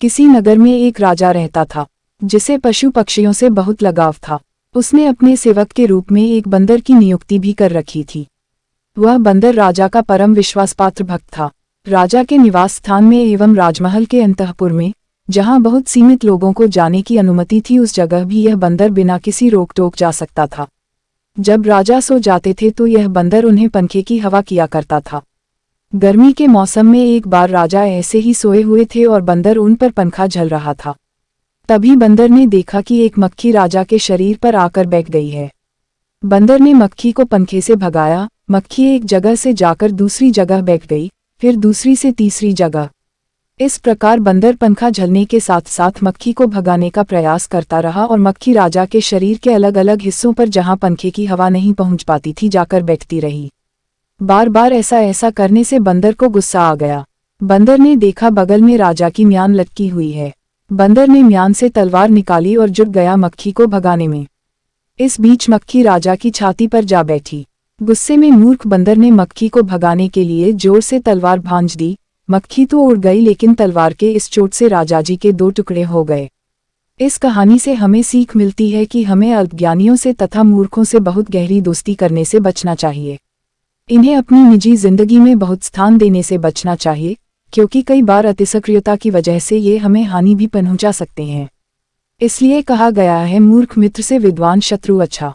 किसी नगर में एक राजा रहता था, जिसे पशु पक्षियों से बहुत लगाव था। उसने अपने सेवक के रूप में एक बंदर की नियुक्ति भी कर रखी थी। वह बंदर राजा का परम विश्वासपात्र भक्त था। राजा के निवास स्थान में एवं राजमहल के अंतःपुर में, जहां बहुत सीमित लोगों को जाने की अनुमति थी, उस जगह भी यह बंदर बिना किसी रोक टोक जा सकता था। जब राजा सो जाते थे तो यह बंदर उन्हें पंखे की हवा किया करता था। गर्मी के मौसम में एक बार राजा ऐसे ही सोए हुए थे और बंदर उन पर पंखा झल रहा था। तभी बंदर ने देखा कि एक मक्खी राजा के शरीर पर आकर बैठ गई है। बंदर ने मक्खी को पंखे से भगाया। मक्खी एक जगह से जाकर दूसरी जगह बैठ गई, फिर दूसरी से तीसरी जगह। इस प्रकार बंदर पंखा झलने के साथ साथ मक्खी को भगाने का प्रयास करता रहा और मक्खी राजा के शरीर के अलग अलग हिस्सों पर, जहां पंखे की हवा नहीं पहुंच पाती थी, जाकर बैठती रही। बार बार ऐसा करने से बंदर को गुस्सा आ गया। बंदर ने देखा बगल में राजा की म्यान लटकी हुई है। बंदर ने म्यान से तलवार निकाली और जुट गया मक्खी को भगाने में। इस बीच मक्खी राजा की छाती पर जा बैठी। गुस्से में मूर्ख बंदर ने मक्खी को भगाने के लिए जोर से तलवार भांज दी। मक्खी तो उड़ गई, लेकिन तलवार के इस चोट से राजा जी के 2 टुकड़े हो गए। इस कहानी से हमें सीख मिलती है कि हमें अल्पज्ञानियों से तथा मूर्खों से बहुत गहरी दोस्ती करने से बचना चाहिए। इन्हें अपनी निजी जिंदगी में बहुत स्थान देने से बचना चाहिए, क्योंकि कई बार अतिसक्रियता की वजह से ये हमें हानि भी पहुंचा सकते हैं। इसलिए कहा गया है, मूर्ख मित्र से विद्वान शत्रु अच्छा।